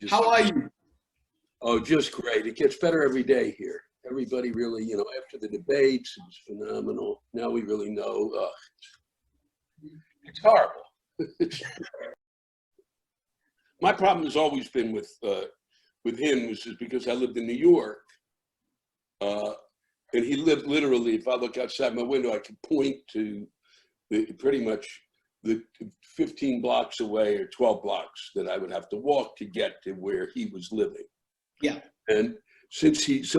Just, How are you? oh, just great. It gets better every day here. Everybody really, after the debates, it was phenomenal. Now we really know. It's horrible. My problem has always been with him, which is because I lived in New York, and he lived literally. If I look outside my window, I can point to pretty much the 15 blocks away or 12 blocks that I would have to walk to get to where he was living. Yeah. And so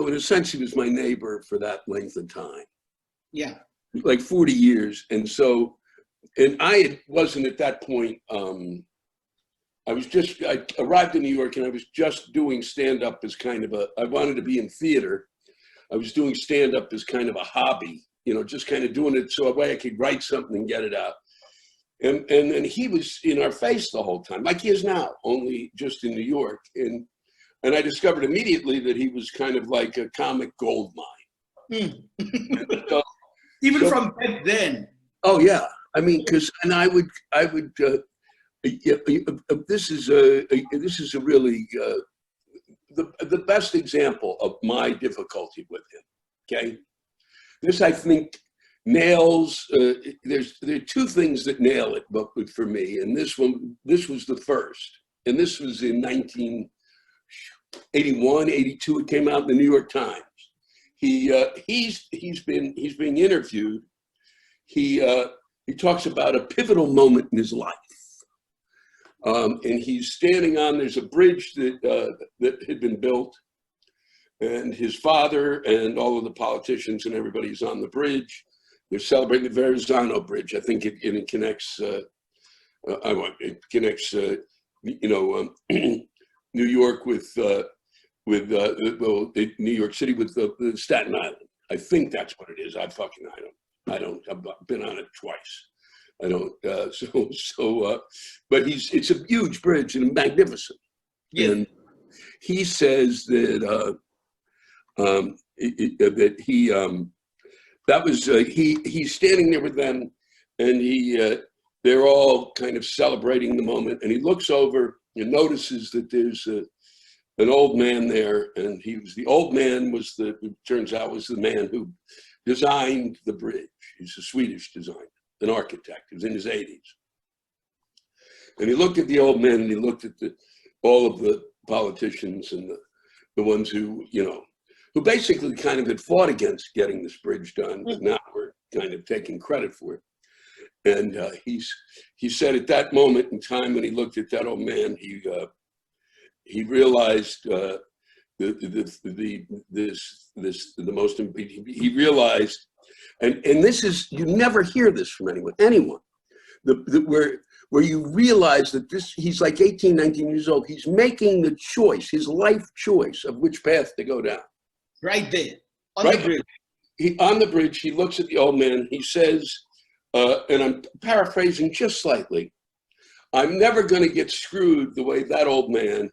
in a sense, he was my neighbor for that length of time. Yeah. Like 40 years. And I wasn't at that point, I arrived in New York and I was just doing stand-up as kind of I wanted to be in theater. I was doing stand-up as kind of a hobby, just kind of doing it so a way I could write something and get it out. And then he was in our face the whole time, like he is now, only just in New York. And I discovered immediately that he was kind of like a comic gold mine. Even from back then. Oh yeah, I mean, this is a really the best example of my difficulty with him. Okay, this I think nails. There are two things that nail it, but for me, and this was the first, and this was in 1981, 82. It came out in the New York Times. He's being interviewed. He talks about a pivotal moment in his life, and he's standing on. There's a bridge that had been built, and his father and all of the politicians and everybody's on the bridge. They're celebrating the Verrazano Bridge. I think it connects. New York with New York City with Staten Island. I think that's what it is. I don't. I've been on it twice. I don't. But it's a huge bridge and magnificent. Yeah. And he says that he's standing there with them, and they're all kind of celebrating the moment, and he looks over and notices that there's an old man there, and it turns out was the man who designed the bridge. He's a Swedish designer, an architect. He was in his 80s. And he looked at the old man, and he looked at all of the politicians and the ones who basically kind of had fought against getting this bridge done, but now we're kind of taking credit for it. And he said at that moment in time when he looked at that old man, he realized he realized, and this is, you never hear this from anyone, where you realize that he's like 18, 19 years old. He's making the choice, his life choice of which path to go down. Right there, the bridge. On the bridge, he looks at the old man, he says, and I'm paraphrasing just slightly, "I'm never going to get screwed the way that old man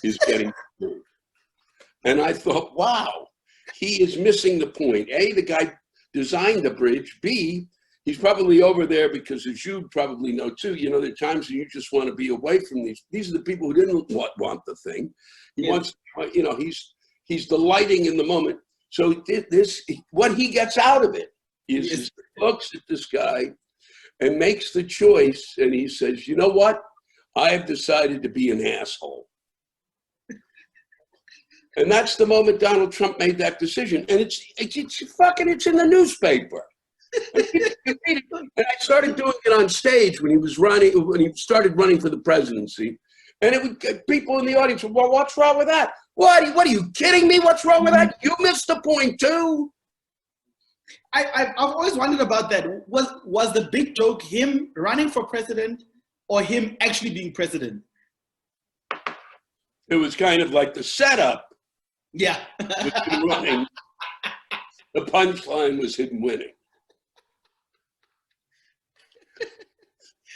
is getting screwed." And I thought, wow, he is missing the point. A, the guy designed the bridge. B, he's probably over there because, as you probably know too, there are times when you just want to be away from these. These are the people who didn't want the thing. He wants, he's delighting in the moment. So what he gets out of it is he looks at this guy and makes the choice, and he says, "You know what? I have decided to be an asshole." And that's the moment Donald Trump made that decision. And it's in the newspaper. And I started doing it on stage when he started running for the presidency. And it would get people in the audience, "Well, what's wrong with that? What are you kidding me? What's wrong with that? You missed the point too." I've always wondered about that. Was the big joke him running for president or him actually being president? It was kind of like the setup. Yeah. Was him running. The punchline was him winning.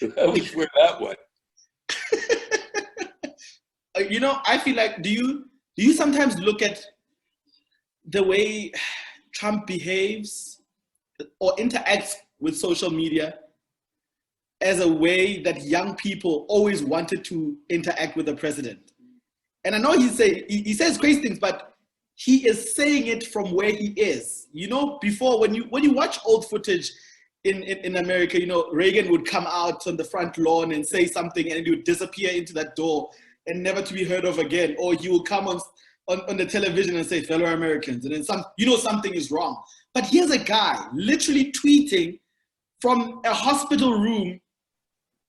That was where that went. I feel like, do you sometimes look at the way Trump behaves or interacts with social media as a way that young people always wanted to interact with the president? And I know he says crazy things, but he is saying it from where he is. You know, before when you watch old footage in America, you know, Reagan would come out on the front lawn and say something, and he would disappear into that door and never to be heard of again. Or he will come on the television and say, fellow Americans, and then something is wrong. But here's a guy literally tweeting from a hospital room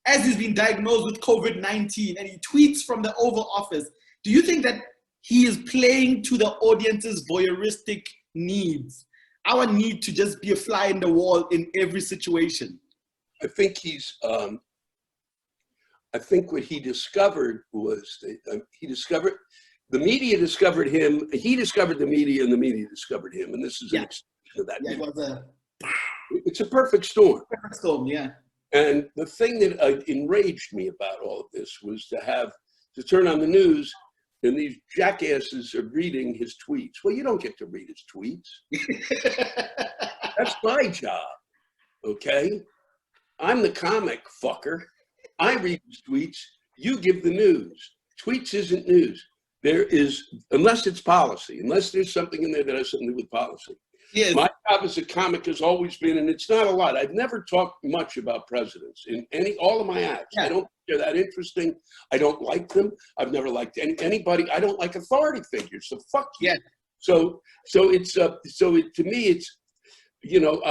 as he's been diagnosed with COVID-19, and he tweets from the Oval Office. Do you think that he is playing to the audience's voyeuristic needs? Our need to just be a fly in the wall in every situation. I think I think what he discovered was the media discovered him. He discovered the media, and the media discovered him. And this is an extension of that. Yeah, it's a perfect storm. Perfect storm, yeah. And the thing that enraged me about all of this was to turn on the news, and these jackasses are reading his tweets. Well, you don't get to read his tweets. That's my job, okay? I'm the comic, fucker. I read his tweets. You give the news. Tweets isn't news. There is, unless it's policy, unless there's something in there that has something to do with policy. Yes. My job as a comic has always been, and it's not a lot. I've never talked much about presidents in all of my acts. Yeah. I don't think they're that interesting. I don't like them. I've never liked anybody. I don't like authority figures. So fuck you. Yeah. So to me, it's, you know,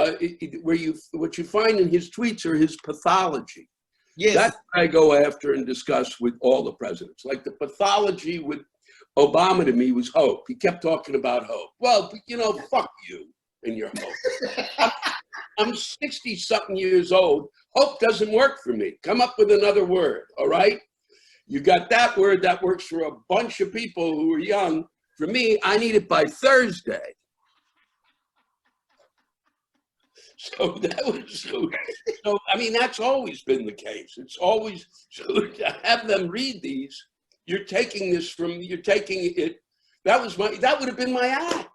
what you find in his tweets are his pathology. Yes. That's what I go after and discuss with all the presidents. Like the pathology with Obama to me was hope. He kept talking about hope. Well, you know, fuck you and your hope. I'm 60-something years old. Hope doesn't work for me. Come up with another word, all right? You got that word that works for a bunch of people who are young. For me, I need it by Thursday. So that was so I mean, that's always been the case. It's always, so to have them read these, you're taking it, that would have been my act.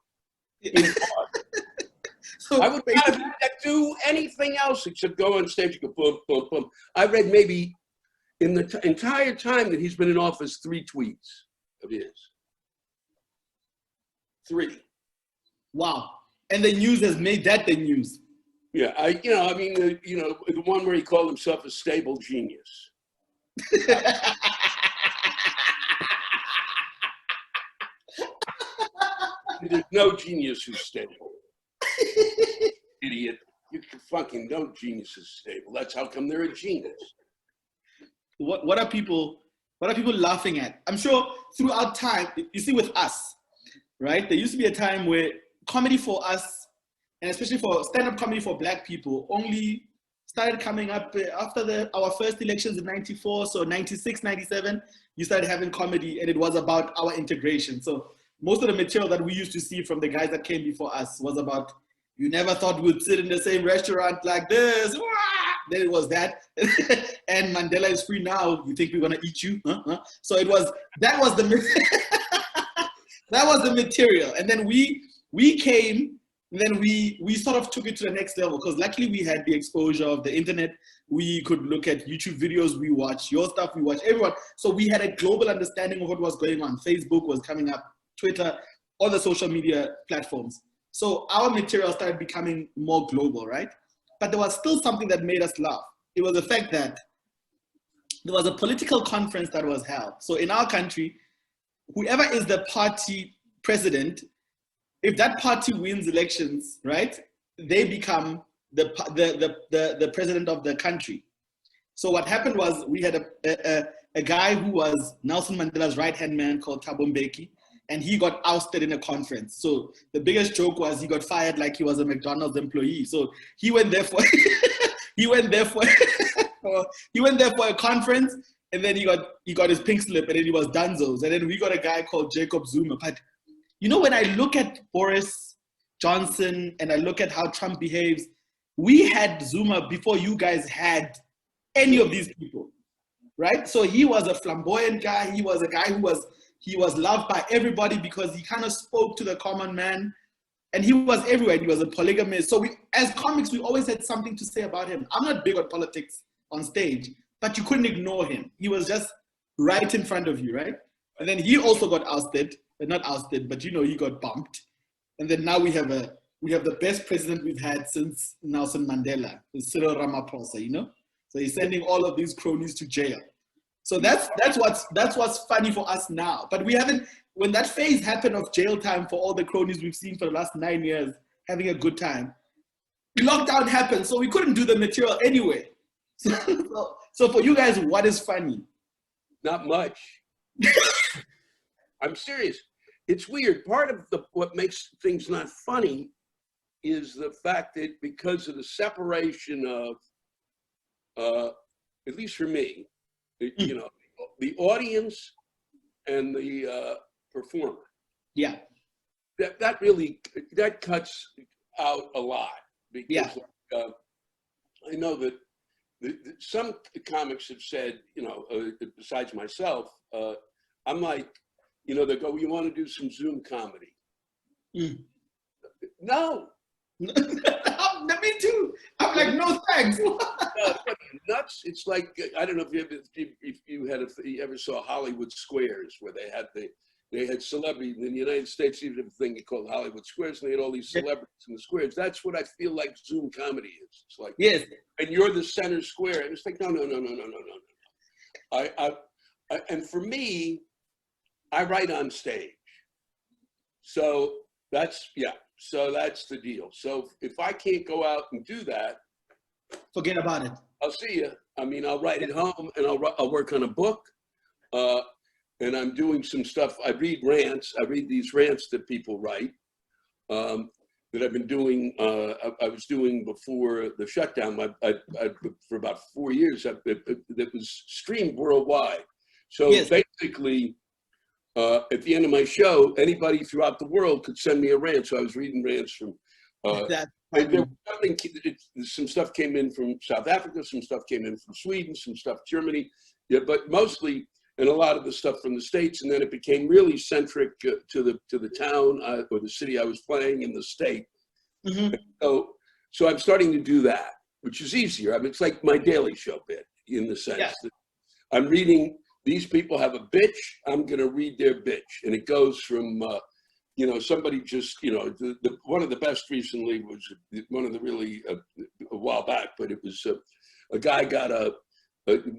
So I would not have had to do anything else except go on stage and go boom, boom, boom. I read maybe in the entire time that he's been in office 3 tweets of his. 3. Wow. And the news has made that the news. Yeah, the one where he called himself a stable genius. There's no genius who's stable. Idiot. You can fucking no genius is stable. That's how come they're a genius. What are people laughing at? I'm sure throughout time, you see with us, right? There used to be a time where comedy for us, and especially for stand-up comedy for Black people, only started coming up after our first elections in 94. So 96, 97, you started having comedy, and it was about our integration. So most of the material that we used to see from the guys that came before us was about, you never thought we'd sit in the same restaurant like this. Then it was that. And Mandela is free now. You think we're going to eat you? So that was the material. And then we came, and then we sort of took it to the next level, because luckily we had the exposure of the internet. We could look at YouTube videos, we watch your stuff, we watch everyone. So we had a global understanding of what was going on. Facebook was coming up, Twitter, all the social media platforms. So our material started becoming more global, right? But there was still something that made us laugh. It was the fact that there was a political conference that was held. So in our country, whoever is the party president, if that party wins elections, right, they become the president of the country. So what happened was we had a guy who was Nelson Mandela's right-hand man called Thabo Mbeki, and he got ousted in a conference. So the biggest joke was he got fired like he was a McDonald's employee. So he went there for he went there for a conference, and then he got his pink slip, and then he was Dunzo's. And then we got a guy called Jacob Zuma. But you know, when I look at Boris Johnson and I look at how Trump behaves, we had Zuma before you guys had any of these people, right? So he was a flamboyant guy. He was a guy who was loved by everybody because he kind of spoke to the common man, and he was everywhere. He was a polygamist. So as comics, we always had something to say about him. I'm not big on politics on stage, but you couldn't ignore him. He was just right in front of you, right? And then he also got ousted, not ousted, but he got bumped. And then now we have the best president we've had since Nelson Mandela, Cyril Ramaphosa, So he's sending all of these cronies to jail. So that's what's funny for us now. But we haven't, when that phase happened of jail time for all the cronies we've seen for the last 9 years, having a good time, the lockdown happened, so we couldn't do the material anyway. So for you guys, what is funny? Not much. I'm serious. It's weird. Part of what makes things not funny is the fact that because of the separation of, at least for me, the audience and the performer. Yeah. That really cuts out a lot because I know that some comics have said, besides myself, I'm like, they go, you want to do some Zoom comedy? No. Me too. I'm like, no thanks. Nuts. It's like, I don't know if you ever saw Hollywood Squares, where they had celebrities in the United States, even a thing called Hollywood Squares, and they had all these celebrities in the squares. That's what I feel like Zoom comedy is. It's like, yes, and you're the center square, and it's like, no. And for me, I write on stage, so that's the deal. So if I can't go out and do that, forget about it. I'll see you. I mean, I'll write at home, and I'll work on a book. And I'm doing some stuff. I read rants. I read these rants that people write that I've been doing. I was doing before the shutdown. For about 4 years, that was streamed worldwide. So basically, at the end of my show, anybody throughout the world could send me a rant. So I was reading rants from. Some stuff came in from South Africa. Some stuff came in from Sweden. Some stuff Germany. Yeah, but mostly. And a lot of the stuff from the States, and then it became really centric to the town or the city I was playing in the state. Mm-hmm. So I'm starting to do that, which is easier. I mean, it's like my Daily Show bit in the sense that I'm reading. These people have a bitch. I'm going to read their bitch, and it goes from somebody just one of the best recently was one of the really a while back, but it was a guy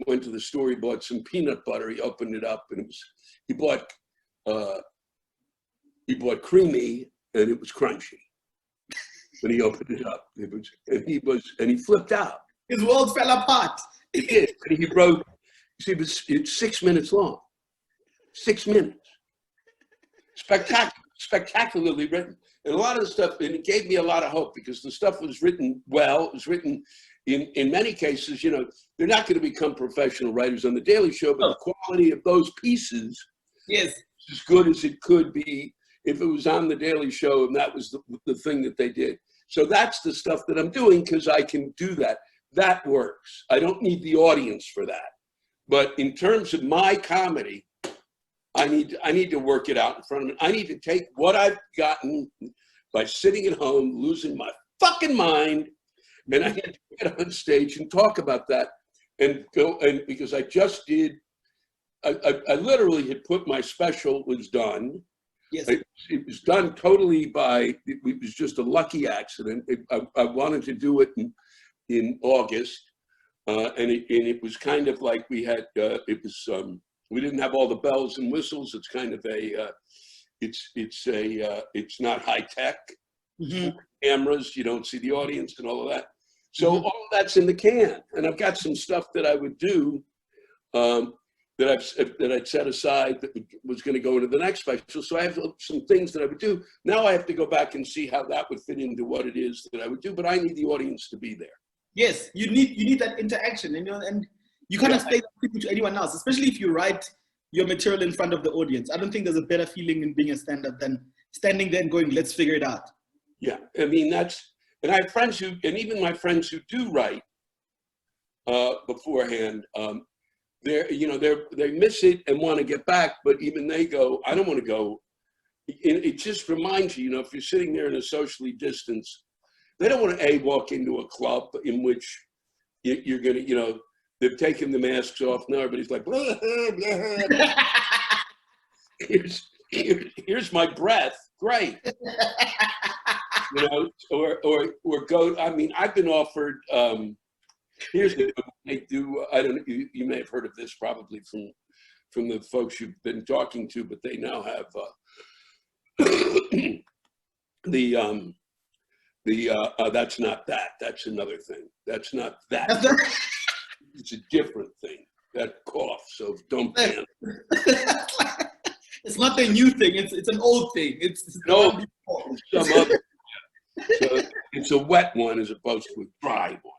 went to the store, he bought some peanut butter, he opened it up, and he bought creamy, and it was crunchy. When he opened it up, and he flipped out. His world fell apart. It did, and he wrote, it's 6 minutes long. 6 minutes. Spectacularly written. And a lot of the stuff, and it gave me a lot of hope because the stuff was written well, it was written in many cases, they're not going to become professional writers on the Daily Show, but the quality of those pieces is as good as it could be if it was on the Daily Show and that was the thing that they did. So that's the stuff that I'm doing because I can do that. That works. I don't need the audience for that. But in terms of my comedy, I need to work it out in front of me. I need to take what I've gotten by sitting at home, losing my fucking mind, and I had to get on stage and talk about that and go, and because I just did, I literally had put my special was done. Yes. It was done totally it was just a lucky accident. I wanted to do it in August, and it was kind of like we had, we didn't have all the bells and whistles. It's kind of it's not high tech. Mm-hmm. Cameras, you don't see the audience and all of that. So all of that's in the can, and I've got some stuff that I would do that I'd set aside that was going to go into the next special. So I have some things that I would do. Now I have to go back and see how that would fit into what it is that I would do. But I need the audience to be there. Yes, you need that interaction, and you cannot stay people to anyone else, especially if you write your material in front of the audience. I don't think there's a better feeling in being a stand-up than standing there and going, let's figure it out. Yeah, I mean, and I have friends and even my friends who do write beforehand, they miss it and want to get back, but even they go, I don't want to go. It just reminds you, if you're sitting there in a socially distanced, they don't want to walk into a club in which you're going to, they've taken the masks off now, everybody's like, blah, blah, blah. here's my breath. Great. You know, or go. I mean, I've been offered. Here's the they do. I don't. You may have heard of this probably from the folks you've been talking to, but they now have that's not that. That's another thing. That's not that. It's a different thing. That cough. So don't ban. It's not a new thing. It's an old thing. It's no, some other. So it's a wet one as opposed to a dry one.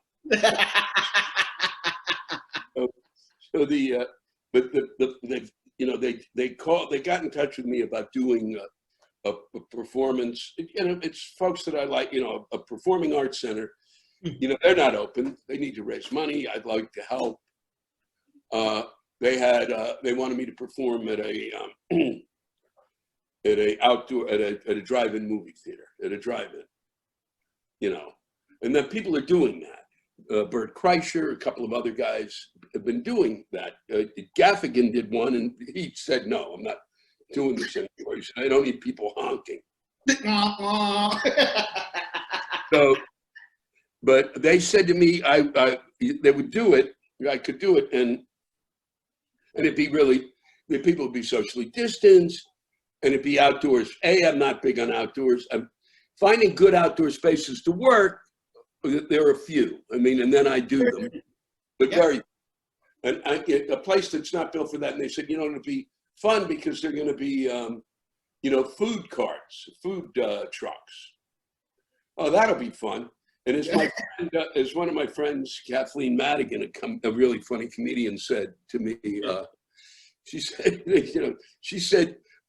So they got in touch with me about doing a performance. You know, it's folks that I like. You know, a performing arts center. You know, they're not open. They need to raise money. I'd like to help. They wanted me to perform at a drive-in movie theater, at a drive-in. You know, and then people are doing that. Bert Kreischer, a couple of other guys have been doing that. Gaffigan did one, and he said, "No, I'm not doing this anymore." He said, "I don't need people honking." So, but they said to me, they would do it. I could do it, and it'd be really, the people would be socially distanced, and it'd be outdoors. I'm not big on outdoors. I'm finding good outdoor spaces to work. There are a few. I mean, and then I do them, but very. And a place that's not built for that. And they said, you know, it'll be fun because they're going to be, you know, food carts, food trucks. Oh, that'll be fun. And as my friend, as one of my friends, Kathleen Madigan, a really funny comedian, said to me, she said,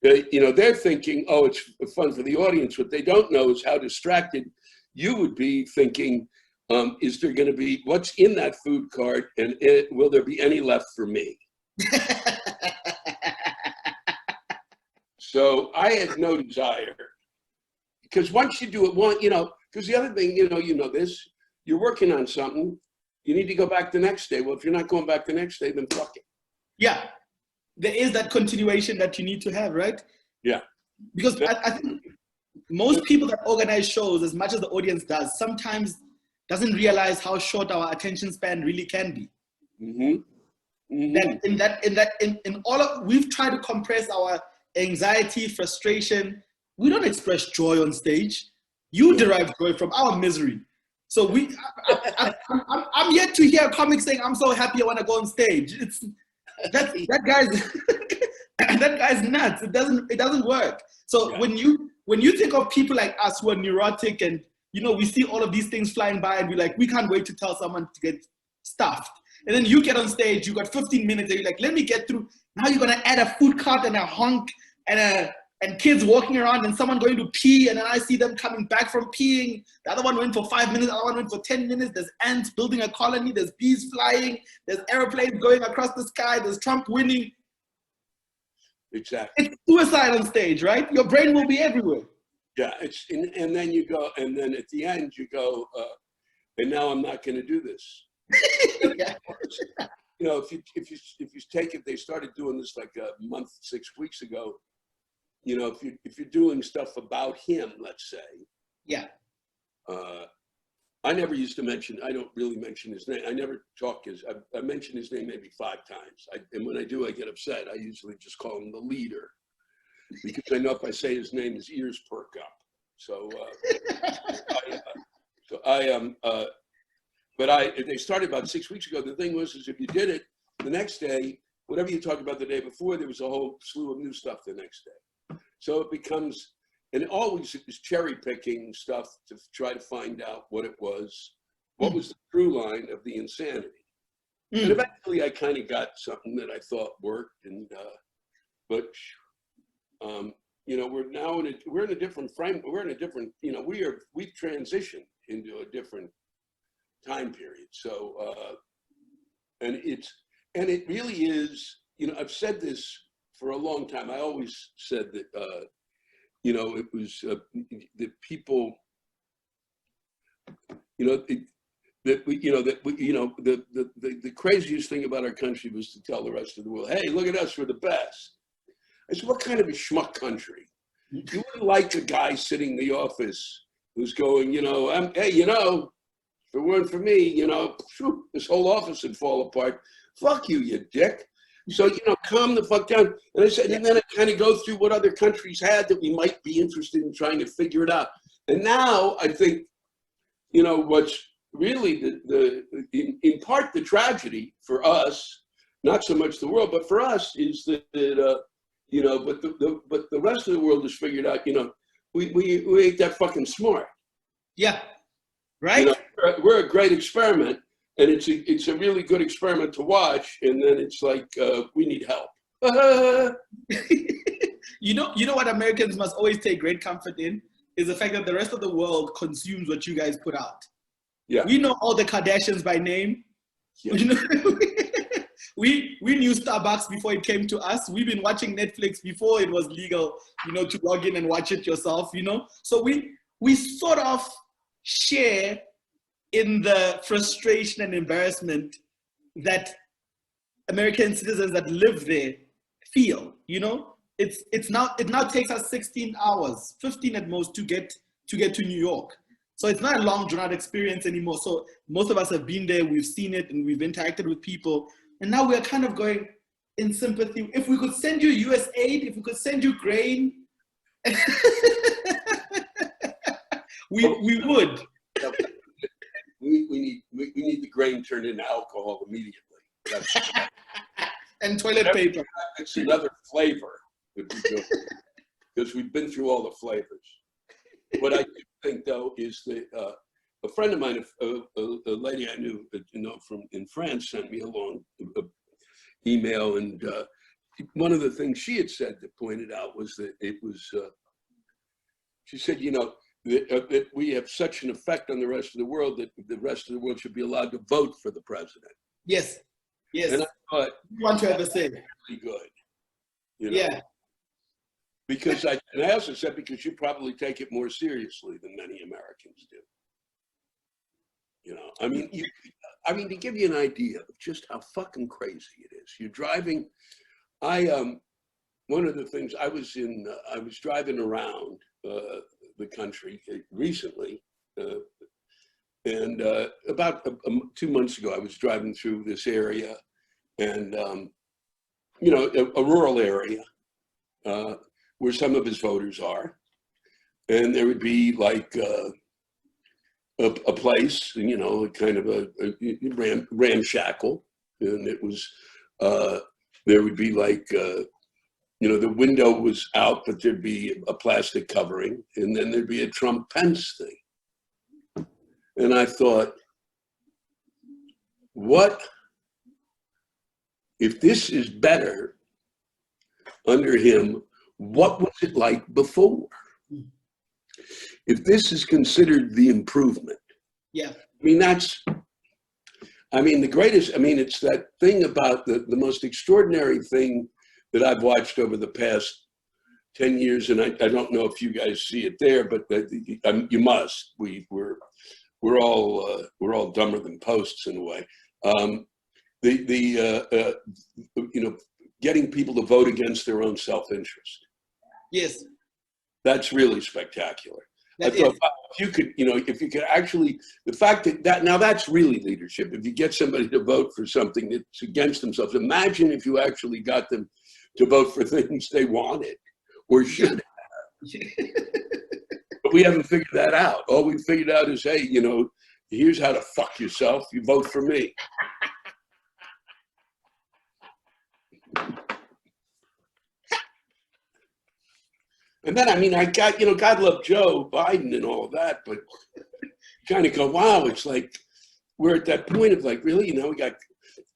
you know, they're thinking, oh, it's fun for the audience. What they don't know is how distracted you would be thinking, is there going to be, what's in that food cart, and will there be any left for me? So I had no desire, because once you do it, you know, because the other thing, you know this, you're working on something, you need to go back the next day. Well, if you're not going back the next day, then fuck it. Yeah, there is that continuation that you need to have, right? Yeah. Because I think most people that organize shows, as much as the audience does, sometimes doesn't realize how short our attention span really can be. Mm-hmm. Mm-hmm. In all of, we've tried to compress our anxiety, frustration. We don't express joy on stage. You derive joy from our misery. So I'm yet to hear a comic saying, "I'm so happy I want to go on stage." That guy's nuts. It doesn't work. So when you think of people like us who are neurotic, and you know, we see all of these things flying by and we're like, we can't wait to tell someone to get stuffed. And then you get on stage, you got 15 minutes, and you're like, let me get through. Now you're gonna add a food cart and a honk and kids walking around and someone going to pee, and then I see them coming back from peeing. The other one went for 5 minutes, the other one went for 10 minutes. There's ants building a colony, there's bees flying, there's airplanes going across the sky, there's Trump winning. Exactly. It's suicide on stage, right? Your brain will be everywhere. Yeah, and then you go, and then at the end you go, and now I'm not going to do this. Yeah. You know, if you take it, they started doing this like a month, 6 weeks ago. You know, if you're doing stuff about him, let's say. Yeah. I never used to mention. I don't really mention his name. I never talk I mention his name maybe 5 times. And when I do, I get upset. I usually just call him the leader, because I know if I say his name, his ears perk up. So, they started about 6 weeks ago. The thing was, is if you did it the next day, whatever you talked about the day before, there was a whole slew of new stuff the next day. So it becomes, and always it was cherry picking stuff to try to find out what it was, what was the through line of the insanity. And eventually I kind of got something that I thought worked, and you know, we're in a different frame. We're in a different, you know, we've transitioned into a different time period. So, and it really is, you know, I've said this for a long time. I always said that, you know, it was that people, you know, the craziest thing about our country was to tell the rest of the world, hey, look at us, we're the best. I said, what kind of a schmuck country? You wouldn't like a guy sitting in the office who's going, hey, if it weren't for me, this whole office would fall apart. Fuck you, you dick. So, calm the fuck down. And I said, and then I kind of go through what other countries had that we might be interested in trying to figure it out. And now I think, what's really in part the tragedy for us, not so much the world, but for us is that but the rest of the world has figured out, we ain't that fucking smart. Yeah, right. We're a great experiment, and it's a really good experiment to watch. And then it's like we need help. You know what Americans must always take great comfort in is the fact that the rest of the world consumes what you guys put out. Yeah, we know all the Kardashians by name. Yeah. We knew Starbucks before it came to us. We've been watching Netflix before it was legal, to log in and watch it yourself, So we sort of share in the frustration and embarrassment that American citizens that live there feel, It now takes us 16 hours, 15 at most to get to New York. So it's not a long drawn out experience anymore. So most of us have been there, we've seen it, and we've interacted with people. And now we're kind of going in sympathy. If we could send you US aid, if we could send you grain, we would. We need the grain turned into alcohol immediately. And toilet paper. It's another flavor that we do, because we've been through all the flavors. What I do think, though, is that a friend of mine, a lady I knew, from in France, sent me a long email, and one of the things she had said that pointed out was that it was. She said, that we have such an effect on the rest of the world that the rest of the world should be allowed to vote for the president. Yes. And I thought, you want to ever say really good. Yeah. Because I also said, because you probably take it more seriously than many Americans do. To give you an idea of just how fucking crazy it is. You're driving. One of the things I was driving around the country recently, and about 2 months ago, I was driving through this area, and a rural area where some of his voters are, and there would be like a place, kind of a ramshackle, and it was there would be like the window was out, but there'd be a plastic covering, and then there'd be a Trump-Pence thing. And I thought, what if this is better under him? What was it like before? If this is considered the improvement. Yeah. It's that thing about the most extraordinary thing that I've watched over the past 10 years, and I don't know if you guys see it there, but you must. We're all dumber than posts in a way. Getting people to vote against their own self-interest. Yes. That's really spectacular. I thought if you could actually, the fact that now that's really leadership. If you get somebody to vote for something that's against themselves, imagine if you actually got them to vote for things they wanted or should have. But we haven't figured that out. All we've figured out is, hey, here's how to fuck yourself. You vote for me. And then, I got, God love Joe Biden and all of that, but kind of go, wow, it's like, we're at that point of like, really, we got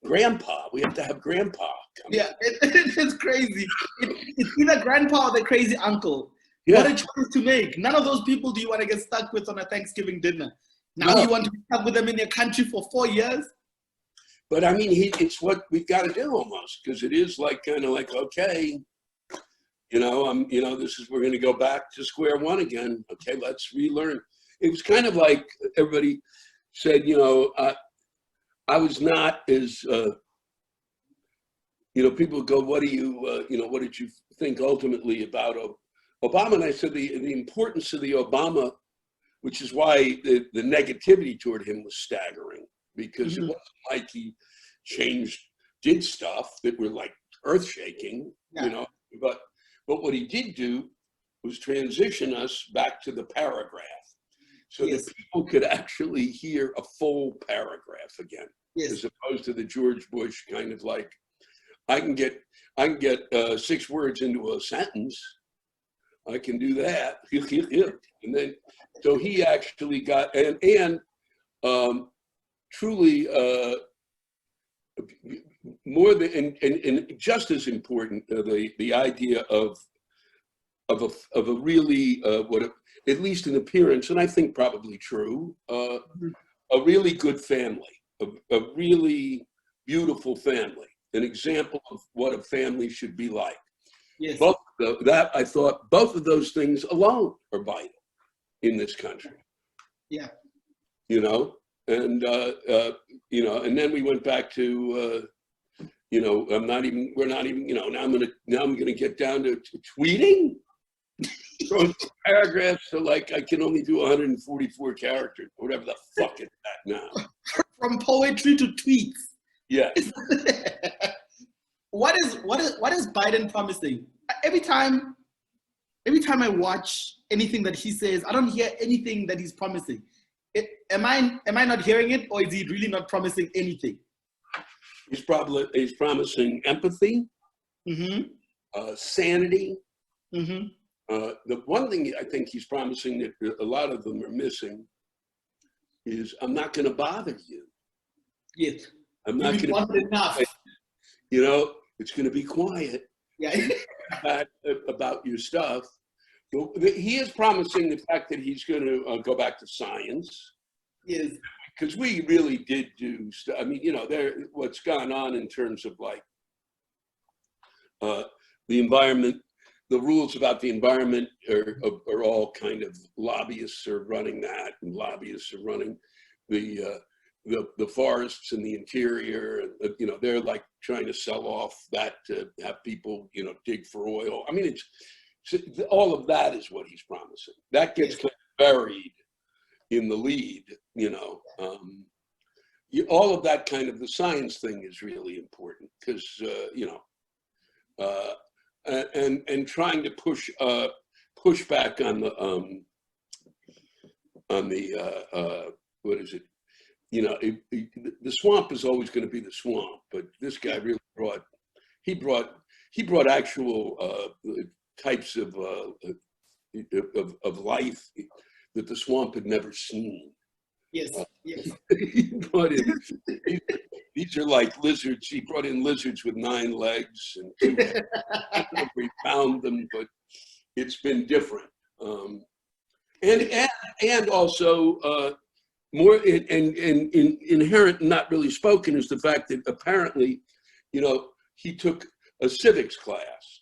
grandpa. We have to have grandpa. Yeah, it's crazy. It's either grandpa or the crazy uncle. Yeah. What a choice to make. None of those people do you want to get stuck with on a Thanksgiving dinner. Now you want to be stuck with them in your country for 4 years? But it's what we've got to do almost, because it is like, kind of like, okay, we're going to go back to square one again. Okay, let's relearn. It was kind of like everybody said, I was not as, people go, what do you, what did you think ultimately about Obama? And I said the importance of the Obama, which is why the negativity toward him was staggering, because it wasn't like he did stuff that were like earth-shaking, but what he did do was transition us back to the paragraph, so that people could actually hear a full paragraph again, as opposed to the George Bush kind of like, I can get 6 words into a sentence. I can do that. And then, so he actually got, and truly more than, and just as important, the idea of a really, at least in appearance, and I think probably true, a really good family, a really beautiful family, an example of what a family should be like. Yes. I thought both of those things alone are vital in this country. Yeah. And and then we went back to we're not even, now I'm gonna get down to tweeting. From paragraphs to like, I can only do 144 characters, whatever the fuck is that now. From poetry to tweets. Yeah. What is Biden promising? Every time I watch anything that he says, I don't hear anything that he's promising. Am I not hearing it, or is he really not promising anything? He's promising empathy, sanity. The one thing I think he's promising that a lot of them are missing is, I'm not going to bother you. Yes. I'm not going to. Enough. It's going to be quiet. Yeah. about your stuff. He is promising the fact that he's going to go back to science. Yes. Because we really did do stuff. I mean, what's gone on in terms of like the environment, the rules about the environment are all kind of, lobbyists are running that, and lobbyists are running the forests in the interior. They're like trying to sell off that to have people, dig for oil. I mean, all of that is what he's promising. That gets kind of buried in the lead, all of that kind of, the science thing is really important, because, and trying to push back on the what is it? The swamp is always going to be the swamp, but this guy really brought actual types of life that the swamp had never seen. Yes. Yes. He brought in, these are like lizards. He brought in lizards with 9 legs and 2 heads. I don't know if we found them, but it's been different. And also more and inherent, not really spoken, is the fact that apparently, he took a civics class.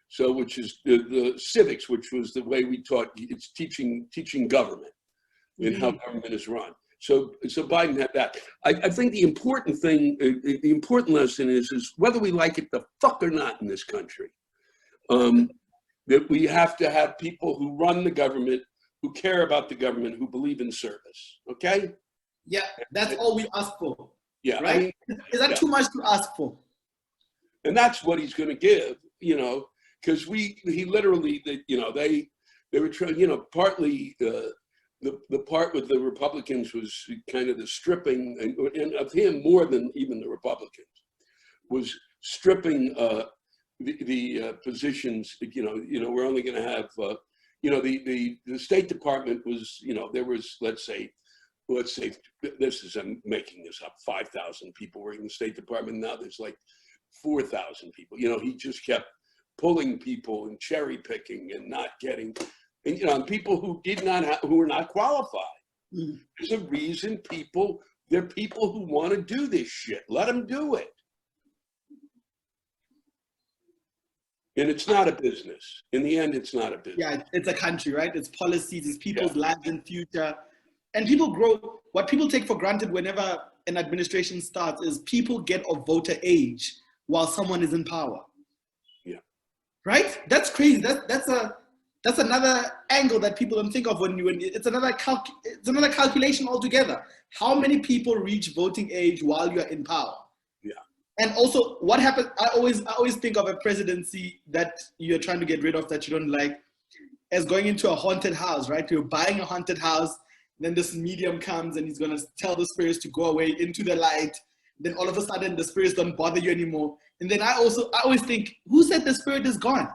So, which is the civics, which was the way we taught. It's teaching government and how government is run. So Biden had that. I think the important thing, the important lesson is whether we like it the fuck or not in this country, that we have to have people who run the government, who care about the government, who believe in service. Okay? Yeah, that's all we ask for. Yeah. Right? Is that too much to ask for? And that's what he's going to give, because he literally, they were trying, partly the part with the Republicans was kind of the stripping, and of him more than even the Republicans, was stripping the positions. We're only going to have, the State Department was, there was, let's say, I'm making this up, 5,000 people were in the State Department. Now there's like 4,000 people. He just kept pulling people and cherry picking and not getting, and people who who were not qualified. There's a reason there are people who want to do this shit. Let them do it. And it's not a business. In the end, it's not a business. Yeah, it's a country, right? It's policies, it's people's lives and future. And people grow, what people take for granted whenever an administration starts is people get of voter age while someone is in power. Yeah. Right? That's crazy. That's another angle that people don't think of when it's another calculation altogether. How many people reach voting age while you're in power? Yeah. And also, what happens? I always think of a presidency that you're trying to get rid of that you don't like as going into a haunted house, right? You're buying a haunted house, then this medium comes and he's gonna tell the spirits to go away into the light. Then all of a sudden the spirits don't bother you anymore. And then I always think, who said the spirit is gone?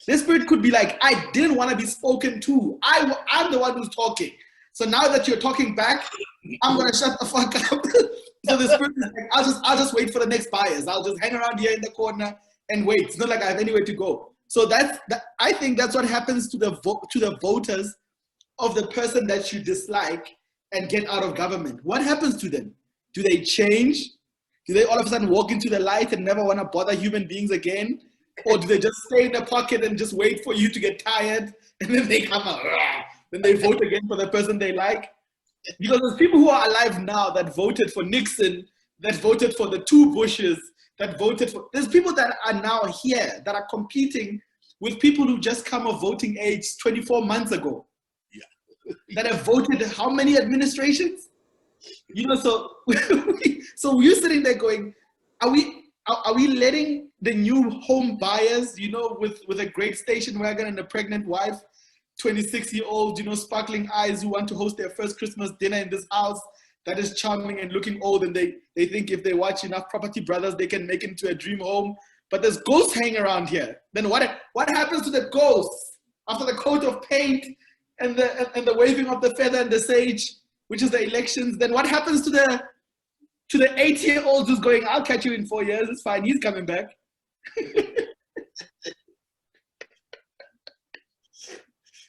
The spirit could be like, I didn't want to be spoken to. I'm the one who's talking. So now that you're talking back, I'm gonna shut the fuck up. So the spirit is like, I'll just wait for the next buyers. I'll just hang around here in the corner and wait. It's not like I have anywhere to go. So I think that's what happens to the voters of the person that you dislike and get out of government. What happens to them? Do they change? Do they all of a sudden walk into the light and never want to bother human beings again? Or do they just stay in the pocket and just wait for you to get tired and then they come out, then they vote again for the person they like? Because there's people who are alive now that voted for Nixon, that voted for the two Bushes, that voted for, there's people that are now here that are competing with people who just come of voting age 24 months ago. Yeah. That have voted how many administrations? You know, so we're sitting there going, are we letting the new home buyers, you know, with a great station wagon and a pregnant wife, 26-year-old, you know, sparkling eyes who want to host their first Christmas dinner in this house that is charming and looking old, and they think if they watch enough Property Brothers, they can make it into a dream home. But there's ghosts hanging around here. Then what happens to the ghosts after the coat of paint and the waving of the feather and the sage, which is the elections? Then what happens to the 8-year-old who's going, I'll catch you in 4 years, it's fine, he's coming back.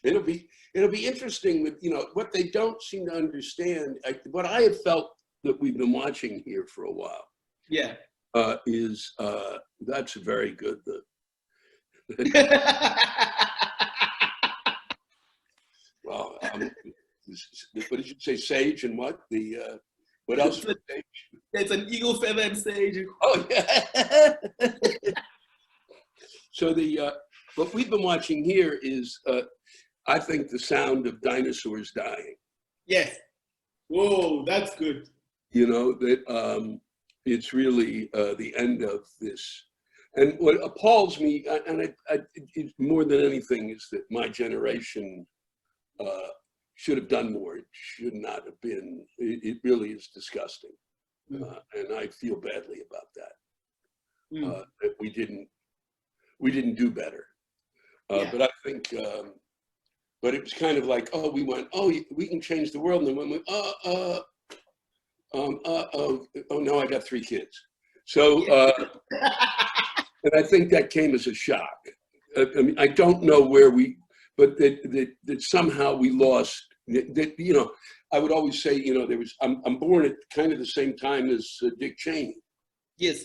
It'll be interesting that, you know, what they don't seem to understand, what I have felt that we've been watching here for a while. Yeah. Is that's very good. Well, what did you say? Sage and what? What else? It's an eagle, feather, and sage. Oh yeah. So what we've been watching here is, I think, the sound of dinosaurs dying. Yes. Whoa, that's good. You know that. It's really the end of this. And what appalls me, and it, more than anything, is that my generation should have done more. It should not have been. It really is disgusting. And I feel badly about that. That we didn't do better. But I think, but it was kind of like, oh, we went, oh, we can change the world. And then we went, oh no, I got 3 kids. So, and I think that came as a shock. I mean, I don't know where but that somehow we lost, that, you know, I would always say, you know, I'm born at kind of the same time as Dick Cheney. Yes.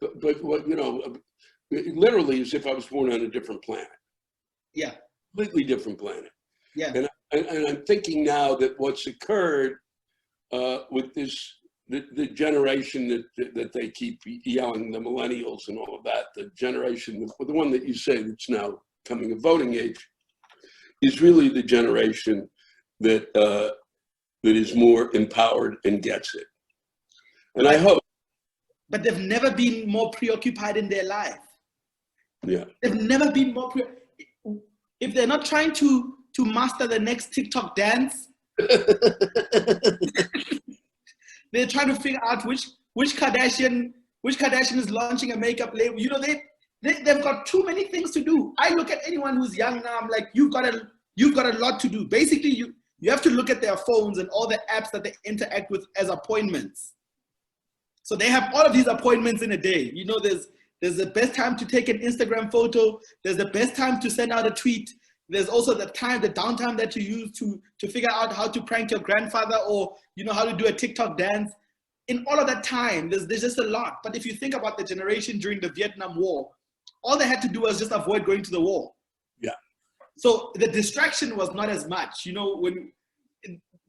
But what, you know, literally as if I was born on a different planet. Yeah. Completely different planet. Yeah. And I'm thinking now that what's occurred with the generation that they keep yelling, the millennials and all of that, the generation, the one that you say that's now coming of voting age, is really the generation that is more empowered and gets it. And I hope. But they've never been more preoccupied in their life. Yeah. They've never been more if they're not trying to master the next TikTok dance, they're trying to figure out which Kardashian is launching a makeup label. You know, they've got too many things to do. I look at anyone who's young now, I'm like, you've got a lot to do. Basically, you have to look at their phones and all the apps that they interact with as appointments. So they have all of these appointments in a day. You know, there's the best time to take an Instagram photo. There's the best time to send out a tweet. There's also the downtime that you use to figure out how to prank your grandfather, or, you know, how to do a TikTok dance. In all of that time, there's just a lot. But if you think about the generation during the Vietnam War, all they had to do was just avoid going to the war. Yeah. So the distraction was not as much. You know, when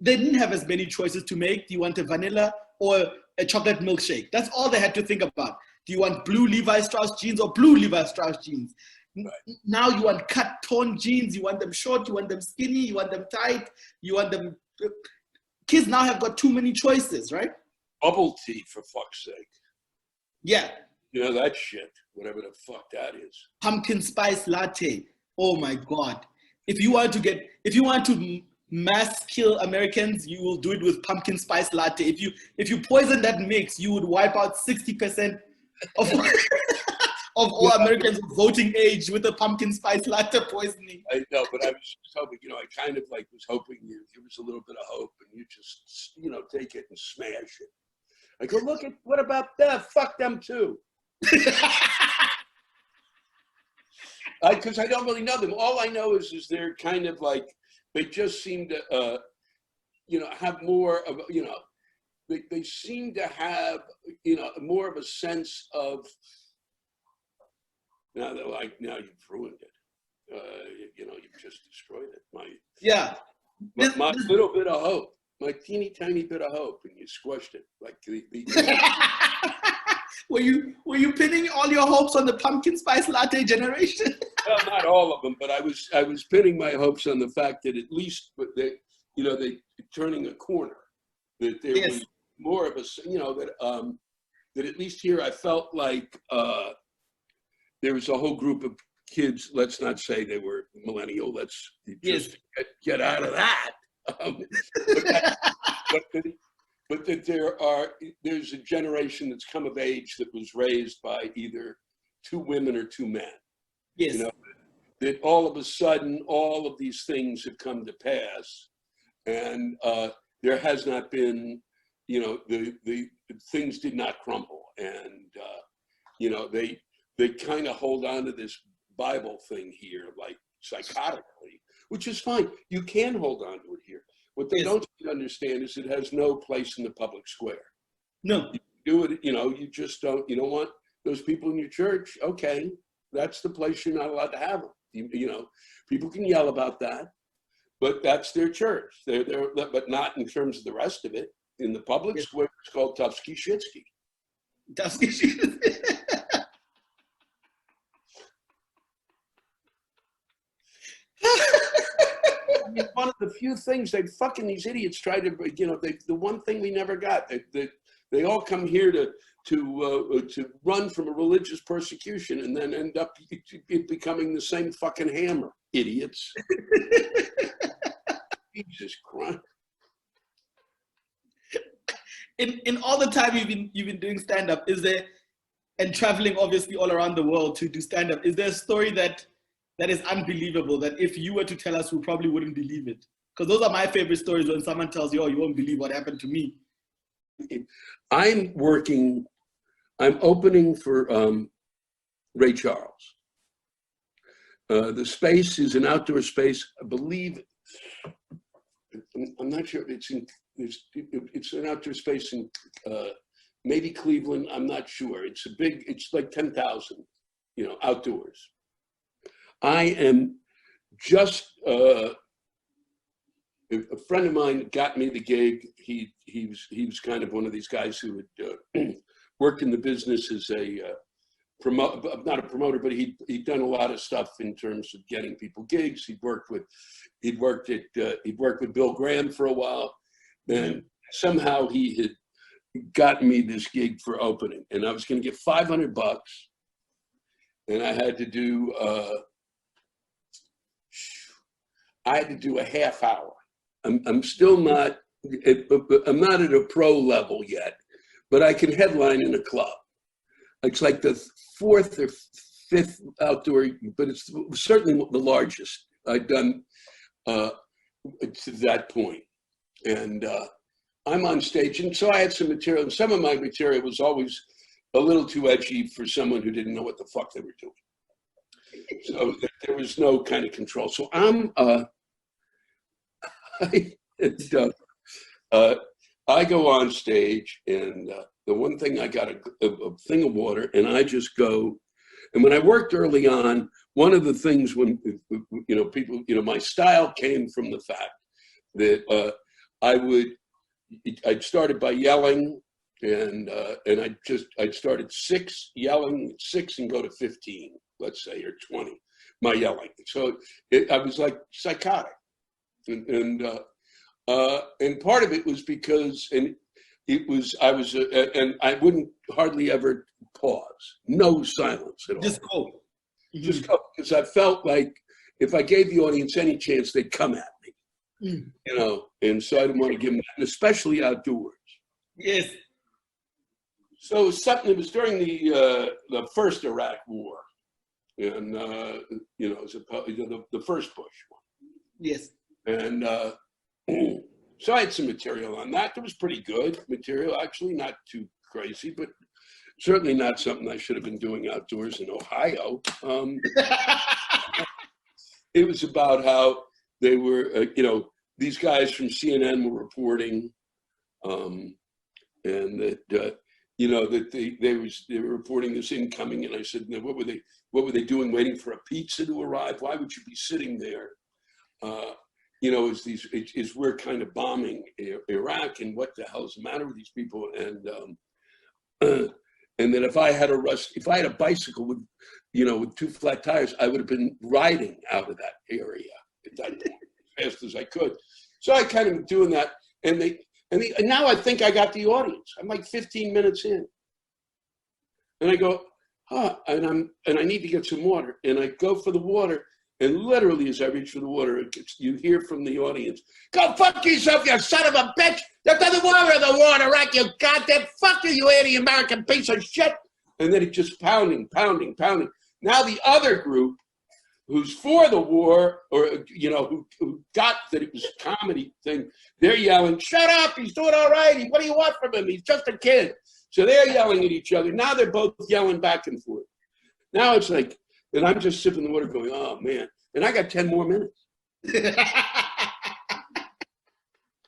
they didn't have as many choices to make. Do you want a vanilla or a chocolate milkshake? That's all they had to think about. Do you want blue Levi Strauss jeans or blue Levi Strauss jeans? Right. Now you want cut torn jeans. You want them short. You want them skinny. You want them tight. You want them. Kids now have got too many choices, right? Bubble tea, for fuck's sake. Yeah. You know that shit, whatever the fuck that is. Pumpkin spice latte. Oh my God. If you want to mass kill Americans, you will do it with pumpkin spice latte. If you poison that mix, you would wipe out 60% of of all Americans of voting age with a pumpkin spice latte poisoning. I know, but I was just hoping, I kind of like was hoping you give us a little bit of hope and you just, take it and smash it. I go, look at, what about that? Fuck them too. Because I don't really know them. All I know is they're kind of like, they just seem to, have more of, they seem to have, more of a sense of, now you've ruined it. You've just destroyed it. My little bit of hope, my teeny tiny bit of hope, and you squashed it like the Were you pinning all your hopes on the pumpkin spice latte generation? Well, not all of them, but I was pinning my hopes on the fact that at least, they turning a corner. That there was more of a, that at least here I felt like there was a whole group of kids. Let's not say they were millennial. Let's just get out of that. But that there's a generation that's come of age that was raised by either two women or two men. Yes. That all of a sudden, all of these things have come to pass, and there has not been, the things did not crumble, and they kind of hold on to this Bible thing here, like psychotically, which is fine. You can hold on to it here. What they don't understand is it has no place in the public square. No. You do it, you just don't, you don't want those people in your church. Okay, that's the place you're not allowed to have them. People can yell about that, but that's their church. But not in terms of the rest of it. In the public square, it's called Tufsky Shitsky. Tufsky Shitsky. One of the few things these idiots try to, the one thing we never got, they all come here to run from a religious persecution and then end up becoming the same fucking hammer, idiots. Jesus Christ. In all the time you've been doing stand-up, and traveling obviously all around the world to do stand-up, is there a story that is unbelievable, that if you were to tell us, we probably wouldn't believe it? Because those are my favorite stories, when someone tells you, oh, you won't believe what happened to me. I'm opening for Ray Charles. The space is an outdoor space, I believe. I'm not sure if it's an outdoor space in maybe Cleveland, I'm not sure. It's like 10,000, outdoors. I am just, a friend of mine got me the gig. He was kind of one of these guys who had worked in the business as not a promoter, but he'd done a lot of stuff in terms of getting people gigs. He'd worked with Bill Graham for a while, and somehow he had gotten me this gig for opening, and I was going to get $500, and I had to do a half hour. I'm still not, I'm not at a pro level yet, but I can headline in a club. It's like the fourth or fifth outdoor, but it's certainly the largest I've done to that point. And I'm on stage, and so I had some material, and some of my material was always a little too edgy for someone who didn't know what the fuck they were doing. So there was no kind of control. So I go on stage, and the one thing, I got a thing of water, and I just go. And when I worked early on, one of the things when, people, my style came from the fact that I started by yelling I'd start at 6, yelling 6 and go to 15, let's say, or 20, my yelling. So I was like psychotic. And part of it was because, and I wouldn't hardly ever pause, no silence at all. Just go. Just go, because I felt like if I gave the audience any chance, they'd come at me, and so I didn't want to give them that, and especially outdoors. Yes. So it was something that was during the first Iraq War, and it was the first Bush one. Yes. And so I had some material on that. It was pretty good material, actually, not too crazy, but certainly not something I should have been doing outdoors in Ohio. It was about how they were, these guys from CNN were reporting, and that that they were reporting this incoming, and I said, no, what were they doing, waiting for a pizza to arrive? Why would you be sitting there? Is we're kind of bombing Iraq, and what the hell is the matter with these people? And that if I had a bicycle with 2 flat tires, I would have been riding out of that area as fast as I could. So I kind of doing that, and now I think I got the audience. I'm like 15 minutes in, and I go, and I need to get some water, and I go for the water. And literally, as I reach for the water, you hear from the audience, "Go fuck yourself, you son of a bitch! That doesn't water in the water, right? You goddamn fucker, you anti-American piece of shit!" And then it just pounding. Now the other group, who's for the war, or who got that it was a comedy thing, they're yelling, "Shut up! He's doing all right. What do you want from him? He's just a kid." So they're yelling at each other. Now they're both yelling back and forth. Now it's like. And I'm just sipping the water going, oh, man. And I got 10 more minutes.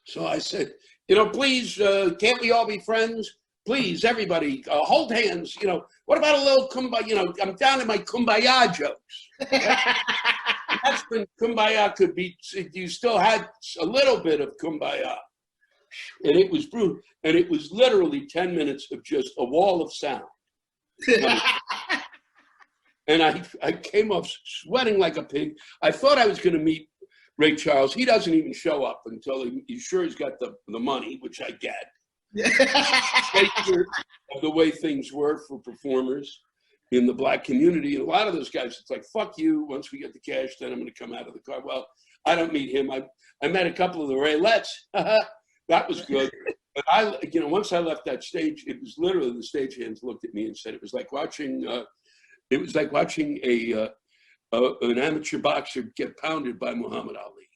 So I said, please, can't we all be friends? Please, everybody, hold hands. What about a little kumbaya? I'm down to my kumbaya jokes. That's when kumbaya could be, you still had a little bit of kumbaya. And it was brutal. And it was literally 10 minutes of just a wall of sound. And I came off sweating like a pig. I thought I was going to meet Ray Charles. He doesn't even show up until he's sure he's got the money, which I get. Of the way things were for performers in the Black community. And a lot of those guys, it's like, fuck you. Once we get the cash, then I'm going to come out of the car. Well, I don't meet him. I met a couple of the Raylettes. That was good. But once I left that stage, it was literally the stagehands looked at me and said it was like watching... It was like watching an amateur boxer get pounded by Muhammad Ali.